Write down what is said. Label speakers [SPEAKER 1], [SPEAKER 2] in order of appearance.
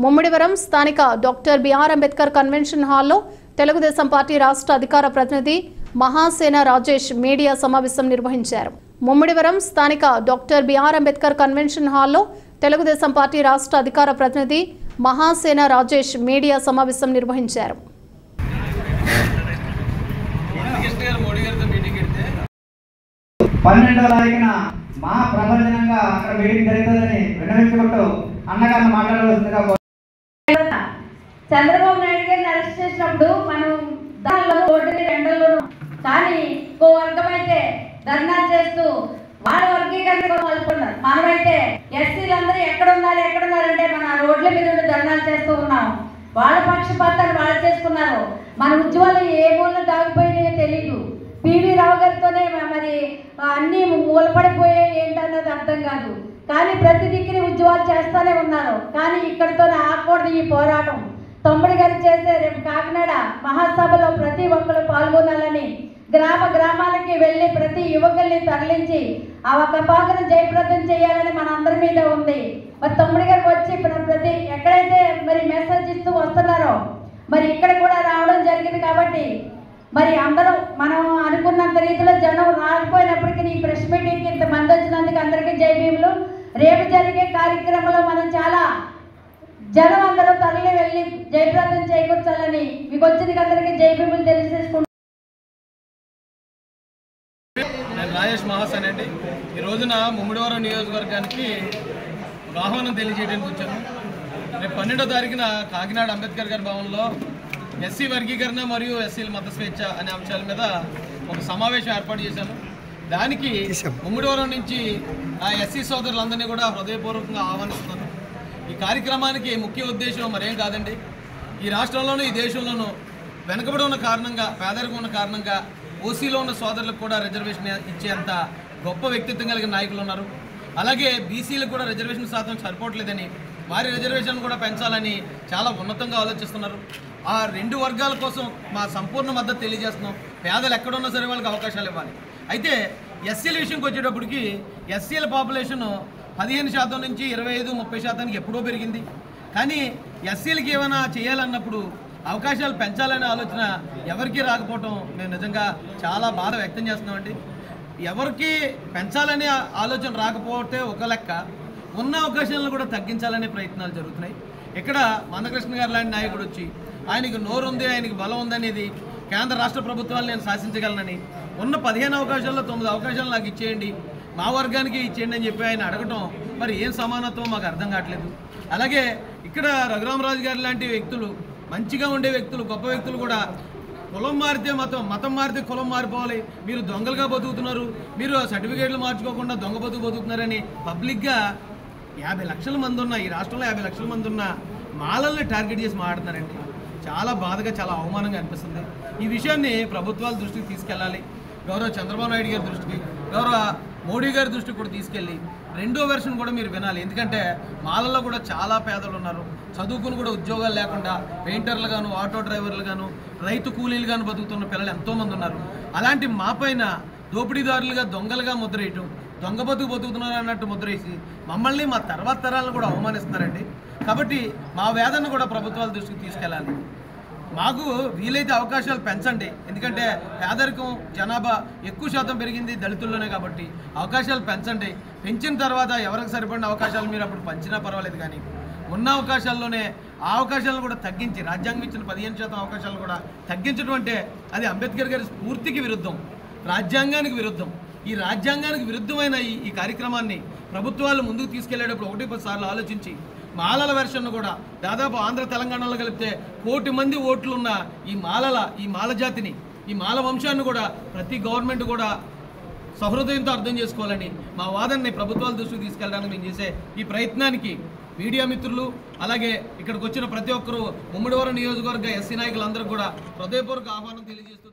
[SPEAKER 1] ముమ్మిడివరం స్థానిక doctor BR Ambedkar convention హాల్లో Telugu Desam party రాష్ట్ర అధికార ప్రతినిధి మహాసేన రాజేష్ మీడియా సమావేశం నిర్వహించారు. ముమ్మిడివరం స్థానిక డాక్టర్ బిఆర్ అంబేద్కర్ కన్వెన్షన్ హాల్లో తెలుగుదేశం పార్టీ రాష్ట్ర అధికార ప్రతినిధి మహాసేన రాజేష్ మీడియా సమావేశం నిర్వహించారు.
[SPEAKER 2] చంద్రబాబు నాయుడు గారిని అరెస్ట్ చేసినప్పుడు మనం ఎండలో కానీ ఇంకో వర్గం అయితే ధర్నా చేస్తూ వాళ్ళ వర్గీకరణ కలుపుకున్నారు. మనమైతే ఎస్సీలందరూ ఎక్కడున్నారంటే మన రోడ్ల మీద ధర్నాలు చేస్తూ ఉన్నాం. వాళ్ళ పక్షపాతాన్ని వాళ్ళు చేసుకున్నారు. మన ఉద్యమాలు ఏ మూలన దాగిపోయినాయో తెలియదు. పివి రావు గారితోనే మరి అన్నీ మూలపడిపోయాయి ఏంటన్నది అర్థం కాదు. కానీ ప్రతి దిక్కుని ఉద్యమాలు చేస్తూనే ఉన్నారు. కానీ ఇక్కడితోనే ఆగకూడదు ఈ పోరాటం. తమ్ముడి గారు చేసే రేపు కాకినాడ మహాసభలో ప్రతి ఒక్కరు పాల్గొనాలని గ్రామాలకి వెళ్ళి ప్రతి యువకుల్ని తరలించి ఆ ఒక పాకను జయప్రదం చేయాలని మనందరి మీద ఉంది. మరి తమ్ముడి గారికి వచ్చి ప్రతి ఎక్కడైతే మరి మెసేజ్ ఇస్తూ వస్తున్నారో మరి ఇక్కడ కూడా రావడం జరిగింది. కాబట్టి మరి అందరూ మనం అనుకున్నంత రీతిలో జనం రాకపోయినప్పటికీ ఈ ప్రెస్ మీటింగ్కి ఇంతమంది వచ్చినందుకు అందరికీ జై భీములు. రేపు జరిగే కార్యక్రమంలో మనం చాలా జనం అందరూ తరలి వెళ్ళి జయప్రదం చేకూర్చాలని మీకు వచ్చిన అందరికీ జై భీములు తెలియజేసుకుంటున్నాను.
[SPEAKER 3] నేను రాజేష్ మహాసేన అండి. ఈ రోజున ముమ్మిడివరం నియోజకవర్గానికి ఆహ్వానం తెలియజేయడానికి వచ్చాను. రేపు 12వ తారీఖున కాకినాడ అంబేద్కర్ గారి భవన్లో ఎస్సీ వర్గీకరణ మరియు ఎస్సీల మత స్వేచ్ఛ అనే అంశాల మీద ఒక సమావేశం ఏర్పాటు చేశాను. దానికి ముమ్మిడివరం నుంచి ఆ ఎస్సీ సోదరులందరినీ కూడా హృదయపూర్వకంగా ఆహ్వానిస్తున్నాను. ఈ కార్యక్రమానికి ముఖ్య ఉద్దేశం మరేం కాదండి, ఈ రాష్ట్రంలోనూ ఈ దేశంలోనూ వెనుకబడి ఉన్న కారణంగా, పేదరికం ఉన్న కారణంగా ఓసీలో ఉన్న సోదరులకు కూడా రిజర్వేషన్ ఇచ్చేంత గొప్ప వ్యక్తిత్వం కలిగిన నాయకులు ఉన్నారు. అలాగే బీసీలకు కూడా రిజర్వేషన్ శాతం సరిపోవట్లేదని, వారి రిజర్వేషన్ కూడా పెంచాలని చాలా ఉన్నతంగా ఆలోచిస్తున్నారు. ఆ రెండు వర్గాల కోసం మా సంపూర్ణ మద్దతు తెలియజేస్తున్నాం. పేదలు ఎక్కడున్నా సరే వాళ్ళకి అవకాశాలు ఇవ్వాలి. అయితే ఎస్సీల విషయంకి వచ్చేటప్పటికి ఎస్సీల పాపులేషన్ 15% నుంచి 25-30% ఎప్పుడో పెరిగింది. కానీ ఎస్సీలకి ఏమైనా చేయాలన్నప్పుడు అవకాశాలు పెంచాలనే ఆలోచన ఎవరికి రాకపోవటం మేము నిజంగా చాలా బాధ వ్యక్తం చేస్తున్నామండి. ఎవరికి పెంచాలనే ఆలోచన రాకపోతే ఒక లెక్క, ఉన్న అవకాశాలను కూడా తగ్గించాలనే ప్రయత్నాలు జరుగుతున్నాయి. ఇక్కడ మందకృష్ణ గారు లాంటి నాయకుడు వచ్చి ఆయనకి నోరు ఉంది, ఆయనకి బలం ఉందనేది, కేంద్ర రాష్ట్ర ప్రభుత్వాలు నేను శాసించగలనని, ఉన్న 15 అవకాశాల్లో 9 అవకాశాలు నాకు ఇచ్చేయండి, మా వర్గానికి ఇచ్చేయండి అని చెప్పి ఆయన అడగటం మరి ఏం సమానత్వం మాకు అర్థం కావట్లేదు. అలాగే ఇక్కడ రఘురామరాజు గారు లాంటి వ్యక్తులు, మంచిగా ఉండే వ్యక్తులు, గొప్ప వ్యక్తులు కూడా కులం మారితే మతం మారితే కులం మారిపోవాలి, మీరు దొంగలుగా బతుకుతున్నారు, మీరు సర్టిఫికేట్లు మార్చుకోకుండా దొంగ బతుకుతున్నారని పబ్లిక్గా 50 లక్షల మంది ఉన్న ఈ రాష్ట్రంలో 50 లక్షల మంది ఉన్న మాలల్ని టార్గెట్ చేసి మాట్లాడుతున్నారండి. చాలా బాధగా, చాలా అవమానంగా అనిపిస్తుంది. ఈ విషయాన్ని ప్రభుత్వాల దృష్టికి తీసుకెళ్ళాలి. గౌరవ చంద్రబాబు నాయుడు గారి దృష్టికి, గౌరవ మోడీ గారి దృష్టికి కూడా తీసుకెళ్ళి రెండో వెర్షన్ కూడా మీరు వినాలి. ఎందుకంటే మాలల్లో కూడా చాలా పేదలు ఉన్నారు, చదువుకుని కూడా ఉద్యోగాలు లేకుండా పెయింటర్లు గాను, ఆటో డ్రైవర్లు గాను, రైతు కూలీలు గాను బతుకుతున్న పిల్లలు ఎంతోమంది ఉన్నారు. అలాంటి మా పైన దోపిడీదారులుగా, దొంగలుగా ముద్రేయటం, దొంగ బతుకుతున్నారు అన్నట్టు ముద్రేసి మమ్మల్ని, మా తర్వాత తరాలను కూడా అవమానిస్తున్నారండి. కాబట్టి మా వేదన కూడా ప్రభుత్వాల దృష్టికి తీసుకెళ్ళాలి. మాకు వీలైతే అవకాశాలు పెంచండి. ఎందుకంటే పేదరికం, జనాభా ఎక్కువ శాతం పెరిగింది దళితుల్లోనే. కాబట్టి అవకాశాలు పెంచండి. పెంచిన తర్వాత ఎవరికి సరిపడిన అవకాశాలు మీరు అప్పుడు పంచినా పర్వాలేదు. కానీ ఉన్న అవకాశాల్లోనే ఆ అవకాశాలను కూడా తగ్గించి, రాజ్యాంగం ఇచ్చిన 15% అవకాశాలను కూడా తగ్గించడం అంటే అది అంబేద్కర్ గారి స్ఫూర్తికి విరుద్ధం, రాజ్యాంగానికి విరుద్ధం. ఈ రాజ్యాంగానికి విరుద్ధమైన ఈ కార్యక్రమాన్ని ప్రభుత్వాలు ముందుకు తీసుకెళ్లేటప్పుడు 1-10 సార్లు ఆలోచించి మాలల వెర్షన్ను కూడా దాదాపు ఆంధ్ర తెలంగాణలో కలిపితే 1 కోటి మంది ఓట్లున్న ఈ మాల జాతిని, ఈ మాల వంశాన్ని కూడా ప్రతి గవర్నమెంట్ కూడా సహృదయంతో అర్థం చేసుకోవాలని మా వాదనని ప్రభుత్వాల దృష్టికి తీసుకెళ్ళడానికి మేము చేసే ఈ ప్రయత్నానికి మీడియా మిత్రులు, అలాగే ఇక్కడికి వచ్చిన ప్రతి ఒక్కరూ ముమ్మిడివరం నియోజకవర్గ ఎస్సీ నాయకులందరూ కూడా హృదయపూర్వక ఆహ్వానం తెలియజేస్తూ